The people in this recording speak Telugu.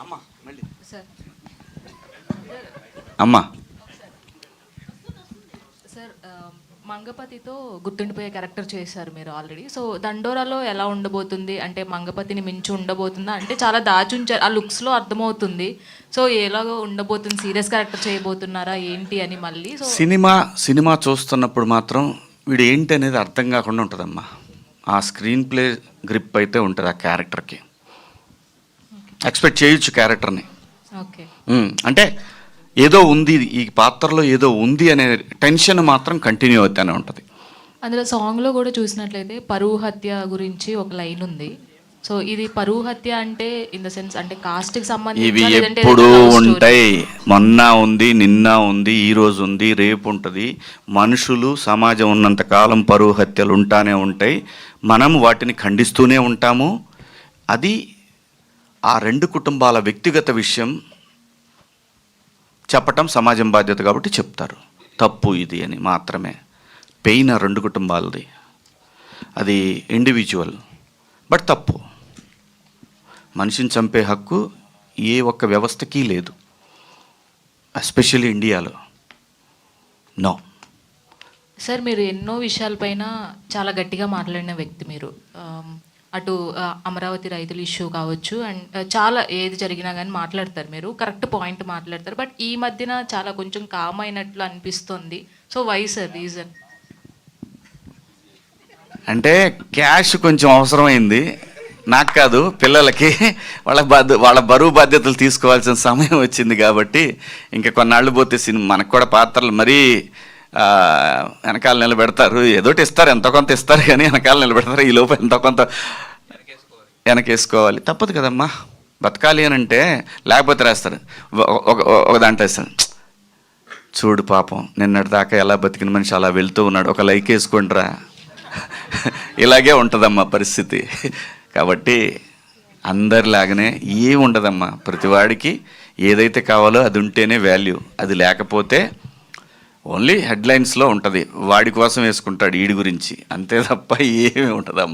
అమ్మా మళ్ళీ సార్ అమ్మా సార్ మంగపతితో గుర్తుండిపోయే క్యారెక్టర్ చేశారు మీరు ఆల్రెడీ. సో దండోరాలో ఎలా ఉండబోతుంది, అంటే మంగపతిని మించి ఉండబోతుందా, అంటే చాలా దాచుంచారు ఆ లుక్స్లో అర్థమవుతుంది. సో ఎలాగో ఉండబోతుంది, సీరియస్ క్యారెక్టర్ చేయబోతున్నారా ఏంటి అని మళ్ళీ. సో సినిమా చూస్తున్నప్పుడు మాత్రం వీడు ఏంటి అనేది అర్థం కాకుండా ఉంటుందమ్మా. ఆ స్క్రీన్ ప్లే గ్రిప్ అయితే ఉంటుంది ఆ క్యారెక్టర్కి. ఎక్స్పెక్ట్ చేయొచ్చు క్యారెక్టర్ని. ఓకే, అంటే ఏదో ఉంది, ఈ పాత్రలో ఏదో ఉంది అనే టెన్షన్ మాత్రం కంటిన్యూ అవుతూనే ఉంటుంది. అందులో సాంగ్లో కూడా చూసినట్లయితే పరువు హత్య గురించి ఒక లైన్ ఉంది. సో ఇది పరువు హత్య అంటే ఇన్ ద సెన్స్ అంటే కాస్ట్కి సంబంధించి ఇవి ఎప్పుడూ ఉంటాయి. మొన్న ఉంది, నిన్న ఉంది, ఈరోజు ఉంది, రేపు ఉంటుంది. మనుషులు సమాజం ఉన్నంత కాలం పరువు హత్యలు ఉంటానే ఉంటాయి. మనం వాటిని ఖండిస్తూనే ఉంటాము. అది ఆ రెండు కుటుంబాల వ్యక్తిగత విషయం చెప్పటం సమాజం బాధ్యత కాబట్టి చెప్తారు. తప్పు ఇది అని మాత్రమే. పెయిన్ ఆ రెండు కుటుంబాలది, అది ఇండివిజువల్, బట్ తప్పు. మనిషిని చంపే హక్కు ఏ ఒక్క వ్యవస్థకి లేదు, ఎస్పెషల్లీ ఇండియాలో. నో సార్, మీరు ఎన్నో విషయాలపైన చాలా గట్టిగా మాట్లాడిన వ్యక్తి మీరు. అటు అమరావతి రైతుల ఇష్యూ కావచ్చు, అండ్ చాలా ఏది జరిగినా కానీ మాట్లాడతారు మీరు, కరెక్ట్ పాయింట్ మాట్లాడతారు. బట్ ఈ మధ్యన చాలా కొంచెం కామ్ అయినట్లు అనిపిస్తుంది. So why sir reason? అంటే క్యాష్ కొంచెం అవసరమైంది, నాకు కాదు, పిల్లలకి. వాళ్ళ బరువు బాధ్యతలు తీసుకోవాల్సిన సమయం వచ్చింది కాబట్టి ఇంకా కొన్నాళ్ళు పోతే మనకు కూడా పాత్రలు మరీ వెనకాల నిలబెడతారు. ఏదోటి ఇస్తారు, ఎంతో కొంత ఇస్తారు, కానీ వెనకాల నిలబెడతారు. ఈ లోపు ఎంతో కొంత వెనకేసుకోవాలి, తప్పదు కదమ్మా. బతకాలి అని అంటే, లేకపోతే రాస్తారు ఒక దాంట్లో వేస్తారు, చూడు పాపం నిన్నటి దాకా ఎలా బతికిన మనిషి అలా వెళ్తూ ఉన్నాడు, ఒక లైక్ వేసుకోండిరా. ఇలాగే ఉంటుందమ్మా పరిస్థితి. కాబట్టి అందరిలాగానే ఏమి ఉండదమ్మా. ప్రతివాడికి ఏదైతే కావాలో అది ఉంటేనే వాల్యూ. అది లేకపోతే ఓన్లీ హెడ్లైన్స్లో ఉంటుంది, వాడి కోసం వేసుకుంటాడు ఈడి గురించి, అంతే తప్ప ఏమీ ఉంటుందమ్మా.